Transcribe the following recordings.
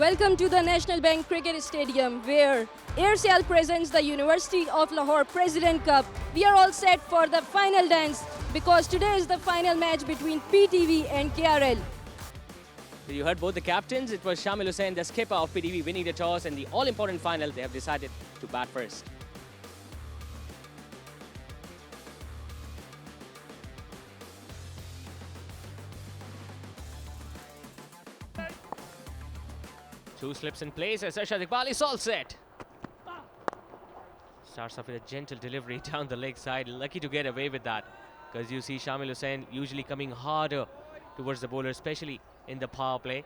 Welcome to the National Bank Cricket Stadium, where Aircel presents the University of Lahore President Cup. We are all set for the final dance because today is the final match between PTV and KRL. You heard both the captains. It was Shamil Hussain, the skipper of PTV, winning the toss, and the all-important final, they have decided to bat first. Two slips in place as Arshad Iqbal is all set. Starts off with a gentle delivery down the leg side. Lucky to get away with that, because you see Shamil Hussain usually coming harder towards the bowler, especially in the power play.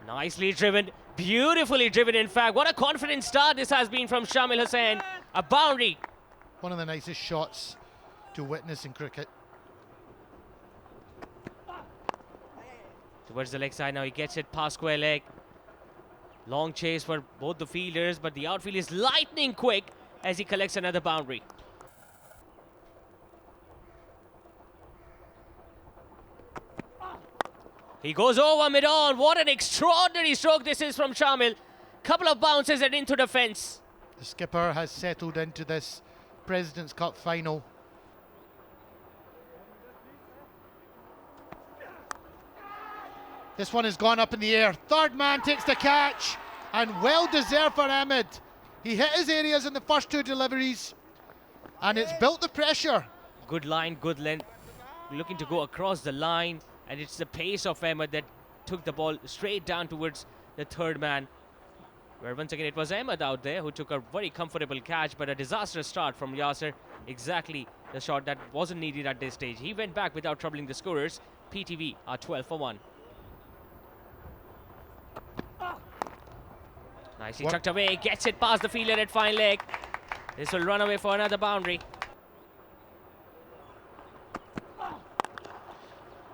Nicely driven, beautifully driven in fact. What a confident start this has been from Shamil Hussain. A boundary. One of the nicest shots to witness in cricket. Towards the leg side now, he gets it past square leg. Long chase for both the fielders, but the outfield is lightning quick as he collects another boundary. He goes over mid-on. What an extraordinary stroke this is from Shamil. Couple of bounces and into the fence. The skipper has settled into this President's Cup final. This one has gone up in the air. Third man takes the catch, and well deserved for Ahmed. He hit his areas in the first two deliveries, and it's built the pressure. Good line, good length. Looking to go across the line, and it's the pace of Ahmed that took the ball straight down towards the third man. Where once again it was Ahmed out there who took a very comfortable catch, but a disastrous start from Yasser. Exactly the shot that wasn't needed at this stage. He went back without troubling the scorers. PTV are 12 for 1. Nicely tucked away, gets it past the fielder at fine leg. This will run away for another boundary.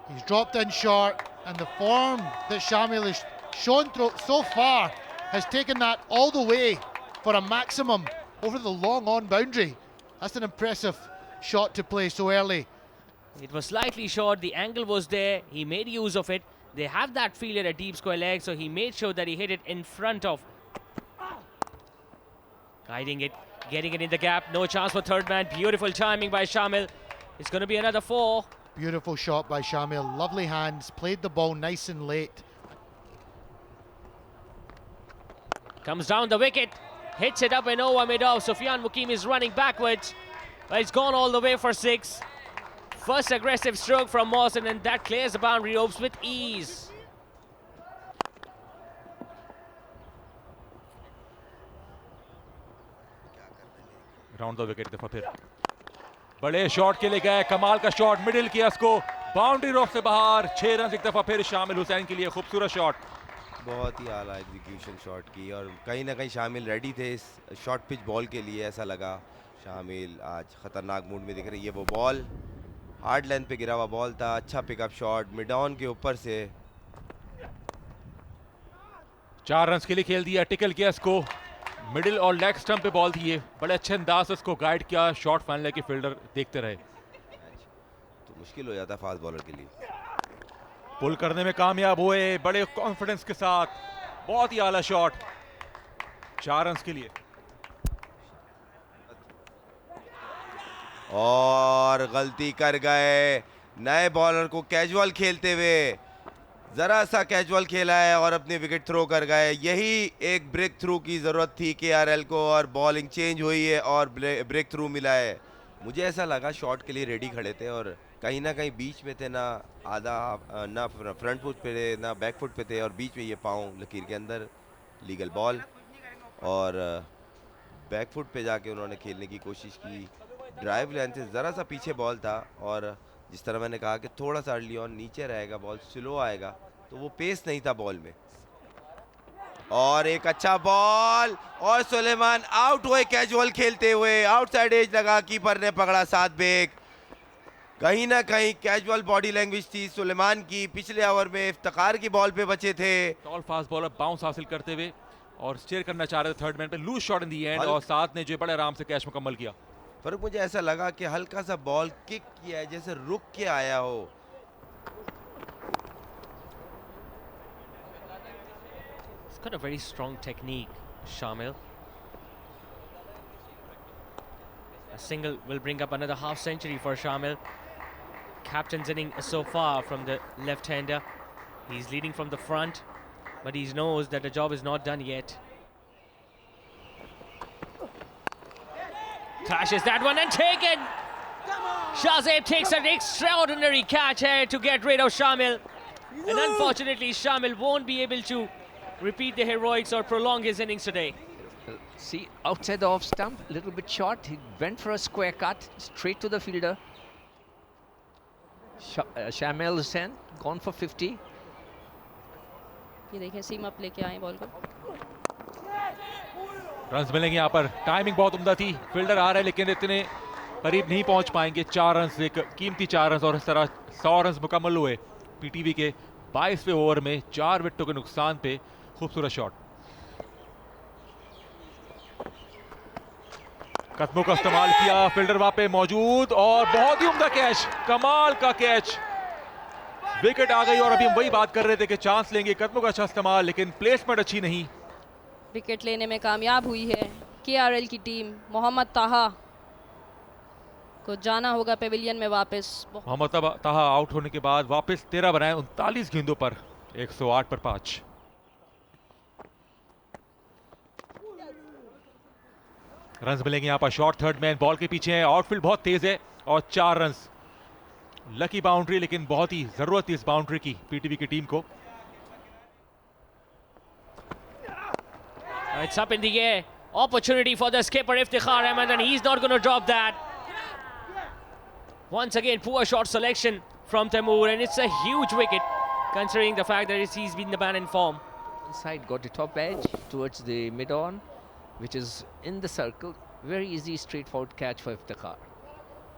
He's dropped in short, and the form that Shamil has shown so far has taken that all the way for a maximum over the long on boundary. That's an impressive shot to play so early. It was slightly short, the angle was there, he made use of it. They have that fielder at deep square leg, so he made sure that he hit it in front of. Guiding it, getting it in the gap, no chance for third man. Beautiful timing by Shamil. It's going to be another 4. Beautiful shot by Shamil, lovely hands, played the ball nice and late. Comes down the wicket, hits it up and over mid-off. Sufyan Mukim is running backwards, but it's gone all the way for 6. First aggressive stroke from Mohsin, and that clears the boundary ropes with ease. Round the wicket दफा फिर बड़े shot के लिए गए, कमाल का shot, middle किया इसको, बाउंड्री रॉफ से बाहर, 6 रन एक दफा फिर शामिल हुसैन के लिए खूबसूरत शॉट. बहुत ही आला एग्जीक्यूशन शॉट की, और कहीं ना कहीं शामिल रेडी थे इस शॉर्ट पिच बॉल के लिए. ऐसा लगा शामिल आज खतरनाक मूड में दिख रही है. वो बॉल हार्ड लेंथ पे गिरा हुआ बॉल था, अच्छा पिकअप शॉट मिड ऑन के ऊपर से. 4 रन के लिए खेल दिया, टिकल किया इसको, मिडिल और लेग स्टंप पे बॉल थी ये, बड़े अच्छे अंदाज से उसको गाइड किया. शॉट फाइनल के फील्डर देखते रहे. तो मुश्किल हो जाता फास्ट बॉलर के लिए. पुल करने में कामयाब हुए बड़े कॉन्फिडेंस के साथ. बहुत ही आला शॉट, 4 रन के लिए. और गलती कर गए, नए बॉलर को कैजुअल खेलते हुए जरा सा कैजुअल खेला है और अपनी विकेट थ्रो कर गए. यही एक ब्रेक थ्रू की ज़रूरत थी केआरएल को, और बॉलिंग चेंज हुई है और ब्रेक थ्रू मिला है. मुझे ऐसा लगा शॉट के लिए रेडी खड़े थे, और कहीं ना कहीं बीच में थे, ना आधा ना फ्रंट फुट पे थे ना बैक फुट पे थे, और बीच में ये पाँव लकीर के अंदर लीगल बॉल, और बैक फुट पे जाके उन्होंने खेलने की कोशिश की. ड्राइव लेंथ से ज़रा सा पीछे बॉल था, और जिस तरह मैंने कहा कि थोड़ा सा अर्ली ऑन नीचे रहेगा, बॉल स्लो आएगा, तो वो पेस नहीं था बॉल में. और एक अच्छा बॉल, और सुलेमान आउट हुए कैजुअल खेलते हुए. आउटसाइड एज लगा, कीपर ने पकड़ा 7 बेग. कहीं ना कहीं कैजुअल बॉडी लैंग्वेज थी सुलेमान की. पिछले ओवर में इफ्तिखार की बॉल पे बचे थे. टॉल फास्ट बॉलर बाउंस हासिल करते हुए और स्टेयर करना चाह रहे थे थर्ड मैन पे. Loose shot in the end, और साथ ने जो बड़े आराम से कैच मुकम्मल किया. फर्क मुझे ऐसा लगा कि हल्का सा बॉल किक किया है, जैसे रुक के आया हो. He's got a very strong technique, Shamil. A single will bring up another half century for Shamil. Captain's inning so far from the left-hander. He's leading from the front, but he knows that the job is not done yet. Clashes that one and taken! Shahzeb takes an extraordinary catch here to get rid of Shamil. And unfortunately, Shamil won't be able to repeat the heroics or prolong his innings today. See, outside the off stump, a little bit short. He went for a square cut, straight to the fielder. Shamil Hussain, gone for 50. ये देखिए सीम up लेके आए ball को. Runs मिलेंगे यहाँ पर. Timing बहुत उम्दा थी. फील्डर आ रहा है लेकिन इतने करीब नहीं पहुंच पाएंगे. 4 रन्स, एक कीमती 4 रन्स, और इस तरह 100 रन्स मुकम्मल हुए पीटीवी के 22वें ओवर में 4 विकेटों के नुकसान पे. खूबसूरत शॉट. कदमों का इस्तेमाल किया. फील्डर वहां पे मौजूद और बहुत ही उम्दा कैच. कमाल का कैच. विकेट आ गई और अभी हम वही बात कर रहे थे कि चांस लेंगे. कदमों का अच्छा इस्तेमाल, लेकिन प्लेसमेंट अच्छी नहीं. विकेट लेने में कामयाब हुई है केआरएल की टीम. मोहम्मद ताहा को जाना होगा पेविलियन में वापस. मोहम्मद ताहा आउट होने के बाद वापस 13 बनाए 39 गेंदों पर 108 पर 5. रन्स मिलेंगे यहाँ पर. शॉर्ट थर्ड मैन बॉल के पीछे है. आउटफील्ड बहुत तेज है और 4 रन्स. लकी बाउंड्री, लेकिन बहुत ही जरूरत थी इस बाउंड्री की पीटीवी की टीम को. It's up in the air. Opportunity for the skipper Iftikhar Ahmed, and he's not going to drop that. Once again, poor shot selection from Taimur, and it's a huge wicket considering the fact that he's been the man in form. Inside, got the top edge towards the mid-on, which is in the circle. Very easy, straightforward catch for Iftikhar.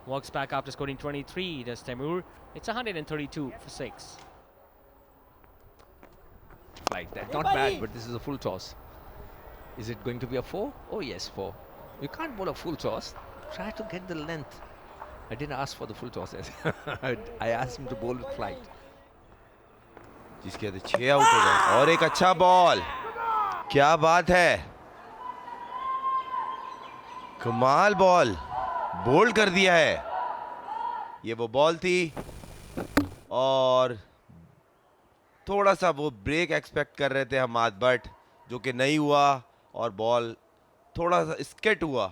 Walks back after scoring 23, does Taimur. It's 132 for 6. Like that. Not bad, but this is a full toss. Is it going to be a 4? Oh yes, 4. You can't bowl a full toss. Try to get the length. I didn't ask for the full toss. I asked him to bowl with flight. जिसके अंदर 6 out हो गए और एक अच्छा ball. क्या बात है. कमाल बॉल बोल्ड कर दिया है. ये वो बॉल थी और थोड़ा सा वो ब्रेक एक्सपेक्ट कर रहे थे हमाद बट, जो कि नहीं हुआ और बॉल थोड़ा सा स्केट हुआ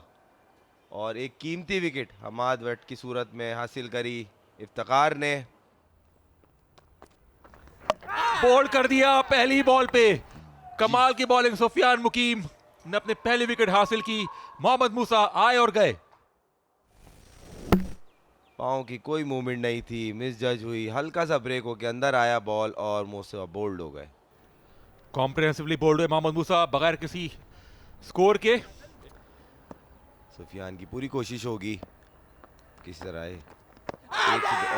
और एक कीमती विकेट हमाद बट की सूरत में हासिल करी इफ्तिखार ने. बोल्ड कर दिया पहली बॉल पे. कमाल की बॉलिंग. सुफियान मुकीम ने अपने पहली विकेट हासिल की. मोहम्मद मूसा आए और गए. पाँव की कोई मूवमेंट नहीं थी. मिस जज हुई. हल्का सा ब्रेक होकर अंदर आया बॉल और मूसा बोल्ड हो गए. कॉम्प्रिहेंसिवली बोल्ड हुए मोहम्मद मूसा बगैर किसी स्कोर के. सुफियान की पूरी कोशिश होगी किस तरह है.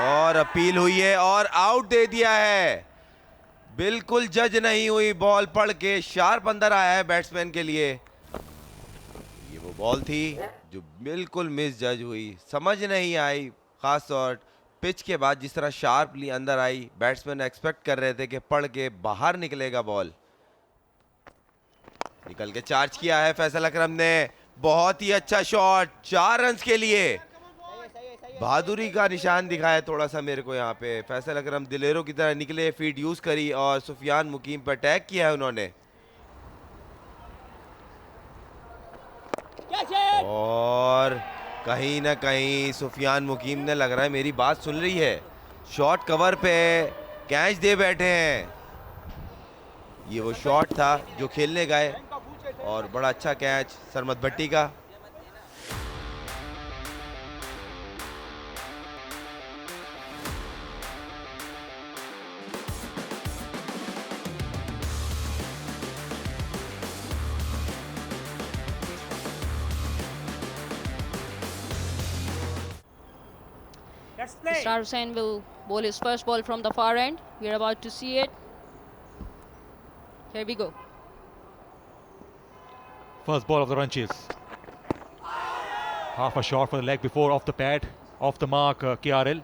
और अपील हुई है और आउट दे दिया है. बिल्कुल जज नहीं हुई. बॉल पढ़ के शार्प अंदर आया है बैट्समैन के लिए. ये वो बॉल थी जो बिल्कुल मिस जज हुई. समझ नहीं आई, खास तौर पिच के बाद जिस तरह शार्पली अंदर आई. बैट्समैन एक्सपेक्ट कर रहे थे कि पढ़ के बाहर निकलेगा बॉल. निकल के चार्ज किया है फैसल अकरम ने. बहुत ही अच्छा शॉट. 4 रन्स के लिए बहादुरी का निशान दिखाया थोड़ा सा मेरे को यहाँ पे. फैसल अकरम दिलेरों की तरह निकले, फीड यूज करी और सुफियान मुकीम पर अटैक किया है उन्होंने. और कहीं ना कहीं सुफियान मुकीम ने, लग रहा है मेरी बात सुन रही है, शॉट कवर पे कैच दे बैठे हैं. ये वो शॉट था जो खेलने गए और बड़ा अच्छा कैच सरमत भट्टी का. Israr Hussain will bowl his first ball from the far end. We are about to see it. Here we go. First ball of the run chase. Half a shot for the leg before, off the pad, off the mark. KRL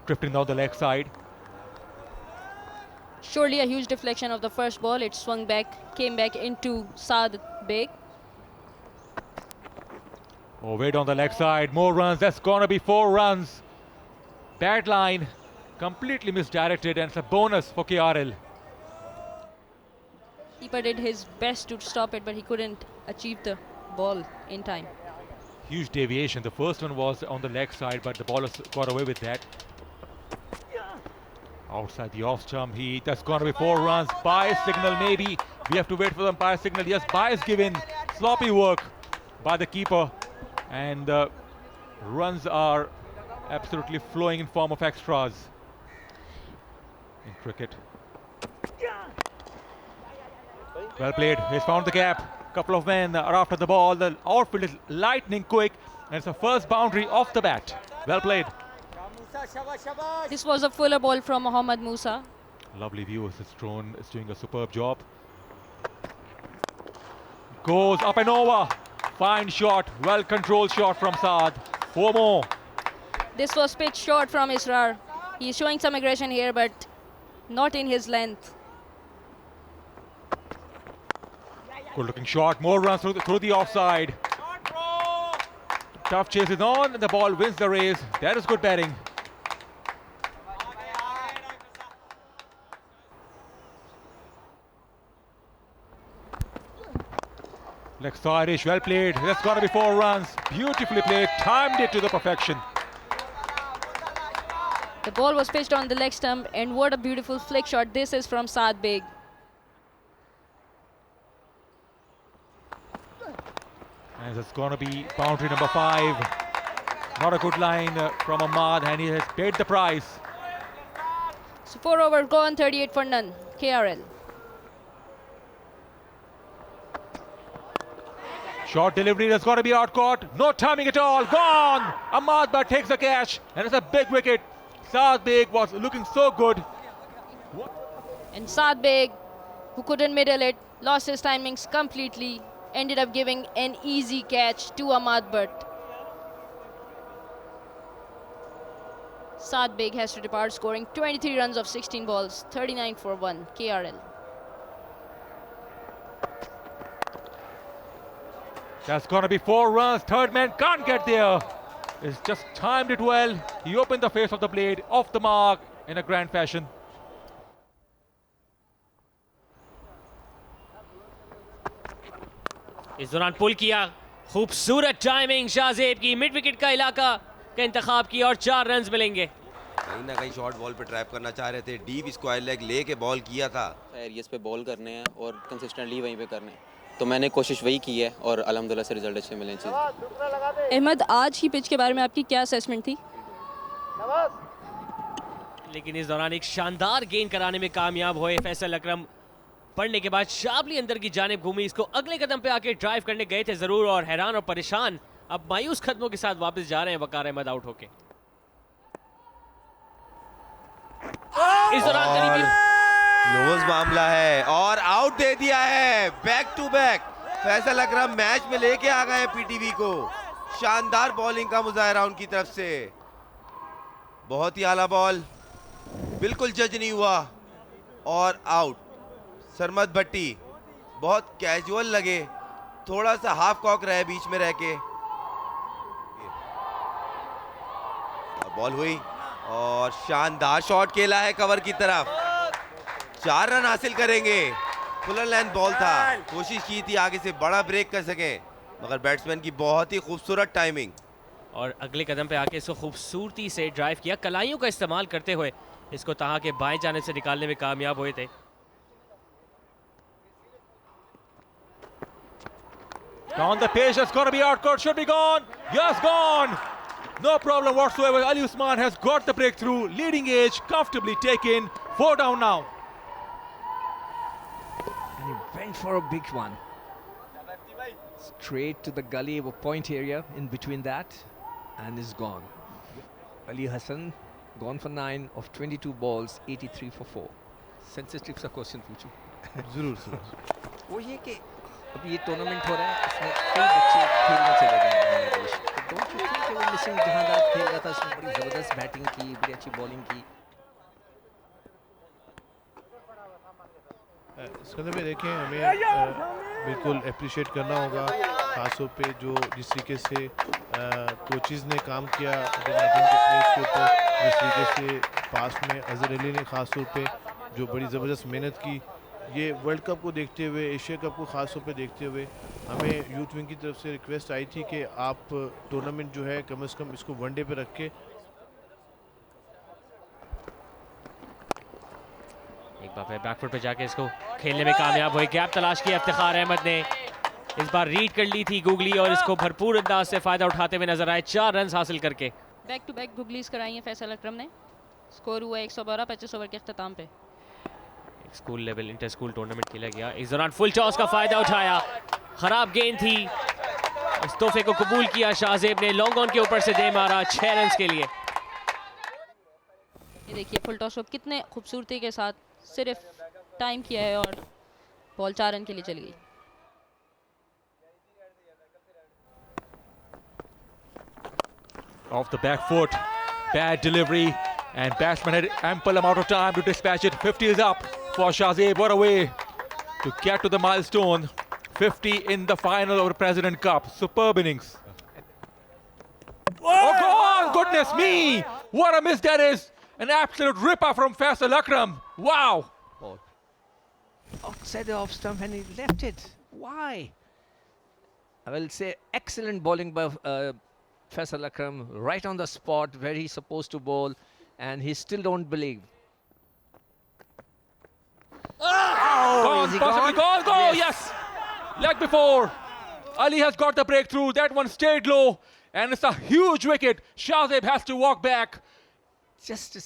drifting down the leg side. Surely a huge deflection of the first ball. It swung back, came back into Saad Beg. Oh, wait on the leg side. More runs. That's gonna be 4 runs. Bad line. Completely misdirected, and it's a bonus for KRL. Keeper did his best to stop it, but he couldn't achieve the ball in time. Huge deviation. The first one was on the leg side, but the bowler got away with that. Outside the off stump, that's gonna be 4 runs. Bias signal, maybe. We have to wait for the umpire signal. Yes, bias given. Sloppy work by the keeper, and runs are absolutely flowing in form of extras in cricket. Well played. He's found the gap. Couple of men are after the ball. The outfield is lightning quick, and it's the first boundary off the bat. Well played. This was a fuller ball from Mohammad Musa. Lovely view. This drone is doing a superb job. Goes up and over. Fine shot. Well controlled shot from Saad. 4 more. This was pitch short from Israr. He's showing some aggression here, but not in his length. Good looking shot. More runs through the offside. Tough chase is on, and the ball wins the race. That is good batting. Leg side-ish, well played. That's got to be 4 runs. Beautifully played. Timed it to the perfection. The ball was pitched on the leg stump, and what a beautiful flick shot this is from Saad Beg. And it's going to be boundary number 5. Not a good line from Ahmad, and he has paid the price. So 4 overs gone, 38 for none. KRL. Short delivery, that's got to be out caught. No timing at all. Gone! Ahmad but takes the catch, and it's a big wicket. Saad Beg was looking so good. And Saad Beg, who couldn't middle it, lost his timings completely, ended up giving an easy catch to Ahmad Butt. Saad Beg has to depart, scoring 23 runs of 16 balls, 39 for 1, KRL. That's gonna be 4 runs. Third man can't get there. It's just timed it well. He opened the face of the blade off the mark in a grand fashion. इस दौरान पुल किया, खूबसूरत timing Shahzeb की, mid wicket का इलाका का इंतखाब किया और 4 रन्स मिलेंगे. कहीं ना कहीं शॉर्ट बॉल पे ट्रैप करना चाह रहे थे. डीप स्क्वायर लेग लेके बॉल किया था. एरियाज पे बॉल करने हैं और कंसिस्टेंटली वहीं पे करने हैं, तो मैंने कोशिश वही की है और अल्हम्दुलिल्लाह से रिजल्ट अच्छे मिले. अहमद, आज की पिच के बारे में आपकी क्या असेसमेंट थी? लेकिन इस दौरान एक शानदार गेंद कराने में कामयाब हुए फैसल अकरम. पढ़ने के बाद शाबली अंदर की जानिब घूमी, इसको अगले कदम पे आके ड्राइव करने गए थे जरूर, और हैरान और परेशान अब मायूस कदमों के साथ वापस जा रहे हैं वकार अहमद आउट होके. इस दौरान क्लोज मामला है और आउट दे दिया है. Back to back Faisal Akram match में लेके आ गए पीटीवी को. शानदार बॉलिंग का मुजाहरा उनकी तरफ से. बहुत ही आला बॉल, बिल्कुल जज नहीं हुआ और आउट. सरमद भट्टी बहुत कैजुअल लगे, थोड़ा सा हाफ कॉक रहे बीच में रह के. बॉल हुई और शानदार शॉट खेला है कवर की तरफ. 4 रन हासिल करेंगे. फुलर लेंथ बॉल था, कोशिश की थी आगे से बड़ा ब्रेक कर सके, मगर बैट्समैन की बहुत ही खूबसूरत टाइमिंग. और अगले कदम पे आके इसको खूबसूरती से ड्राइव किया, कलाइयों का इस्तेमाल करते हुए इसको तहा के बाएं जाने से निकालने में कामयाब हुए थे. Down the pitch, that's got to be out caught, should be gone. Yes, gone. No problem whatsoever. Ali Usman has got the breakthrough. Leading edge, comfortably taken. 4 down now. And he went for a big one. Straight to the gully of a point area in between that, and is gone. Ali Hassan gone for 9 of 22 balls, 83 for 4. Sensitive सा question पूछूं? जरूर. वो ये कि अब ये tournament हो रहा है, इसमें कई बच्चे खेलने चले गए हैं बांग्लादेश. तो डोंट यू थिंक वो मिसिंग जहांदार खेल रहा था, उसने बड़ी ज़बरदस्त बैटिंग की, बड़ी अच्छी बॉलिंग की. सिकंदर भाई देखें, हमें बिल्कुल अप्रिशिएट करना होगा खासतौर पे जो जिस तरीके से कोचेज़ ने काम किया अंडर 19 के प्लेयर्स के ऊपर, जिस तरीके से पास में अजहर अली ने खासतौर पे जो बड़ी ज़बरदस्त मेहनत की। ये वर्ल्ड कप को देखते हुए, एशिया कप को खास तौर पे देखते हुए हमें यूथ विंग की तरफ से रिक्वेस्ट आई थी कि आप टूर्नामेंट जो है कम से कम इसको वनडे पे रख के एक बार फिर बैकफुट पे जाके इसको खेलने में कामयाब हुए। गैप तलाश किया इफ्तिखार अहमद ने, इस बार रीड कर ली थी गुगली और इसको भरपूर अंदाज से फायदा उठाते हुए नजर आए 4 रन हासिल करके। बैक टू बैक गुगलीज कराई हैं फैसल अकरम ने। स्कोर हुआ 112 25 ओवर के अख्ताम पे। School level inter school tournament खेला गया। इस दौरान फुल टॉस का फायदा उठाया, खराब गेंद थी, इस तोहफे को कबूल किया शाहजेब ने, लॉन्ग ऑन के ऊपर से दे मारा 6 रन के लिए। ये देखिए फुल टॉस को कितने खूबसूरती के साथ सिर्फ टाइम किया है और बॉल 4 रन के लिए चली गई। Off the back foot, bad delivery, and batsman had ample amount of time to dispatch it. 50 is up for Shahzeb. What a way to get to the milestone. 50 in the final of the President Cup. Superb innings. Oh God, goodness me! What a miss that is! An absolute ripper from Faisal Akram. Wow! Ball. Outside the off stump and he left it. Why? I will say excellent bowling by Faisal Akram, right on the spot where he's supposed to bowl, and he still don't believe. Gone, is he possibly gone? gone. Yes. Leg before. Ali has got the breakthrough. That one stayed low, and it's a huge wicket. Shahzeb has to walk back. Just a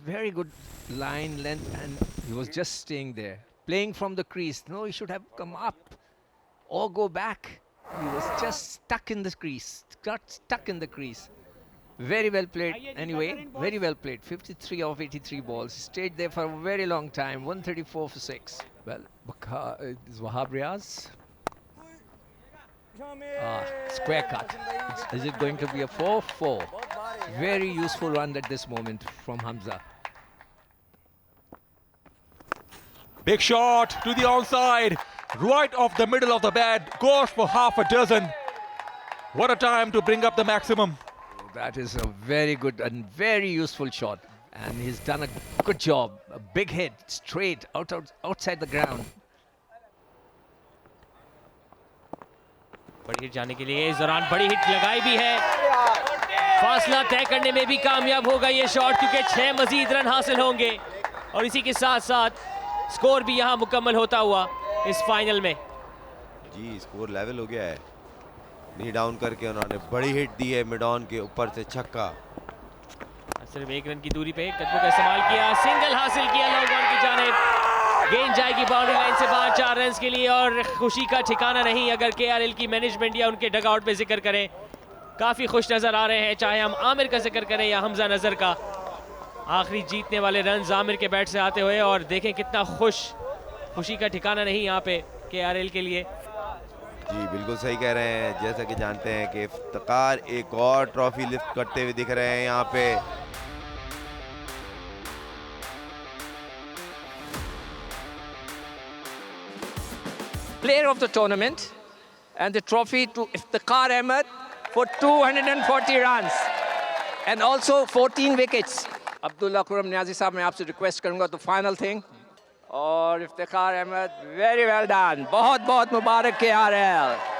very good line length, and he was just staying there, playing from the crease. No, he should have come up or go back. He was just stuck in the crease, got stuck in the crease. Very well played. Anyway, very well played. 53 of 83 balls. Stayed there for a very long time. 134 for 6. Well, is Wahab Riaz? Square cut. Is it going to be a 4-4? Very useful run at this moment from Hamza. Big shot to the onside. Right off the middle of the bat. Goes for half a dozen. What a time to bring up the maximum. That is a very good and very useful shot. And he's done a good job. A big hit, straight, outside the ground. बड़ी hit जाने के लिए इस दौरान बड़ी hit लगाई भी है। फासला तय करने में भी कामयाब होगा ये शॉट, क्योंकि 6 मजीद रन हासिल होंगे और इसी के साथ साथ स्कोर भी यहाँ मुकम्मल होता हुआ इस फाइनल में। जी स्कोर लेवल हो गया है। नी डाउन करके उन्होंने बड़ी हिट दी है मिड ऑन के ऊपर से छक्का। सिर्फ 1 रन की दूरी पे कदमों का इस्तेमाल किया, सिंगल हासिल किया लॉन्ग ऑन की जानिब। गेंद जाएगी बाउंड्री लाइन से बाहर 4 रन के लिए और खुशी का ठिकाना नहीं अगर केआरएल की मैनेजमेंट या उनके डगआउट पे जिक्र करें। काफ़ी खुश नज़र आ रहे हैं, चाहे हम आमिर का जिक्र करें या हमजा नज़र का। आखिरी जीतने वाले रन आमिर के बैट से आते हुए और देखें कितना खुशी का ठिकाना नहीं यहाँ पे केआरएल के लिए। जी बिल्कुल सही कह रहे हैं। जैसा कि जानते हैं कि इफ्तिकार एक और ट्रॉफी लिफ्ट करते हुए दिख रहे हैं यहाँ पे। Player of the tournament and the trophy to Iftikhar Ahmed for 240 runs and also 14 wickets. Abdullah Khurram Niazi साहब मैं आपसे रिक्वेस्ट करूंगा तो फाइनल थिंग और Iftikhar Ahmed very well done. बहुत बहुत मुबारक KRL।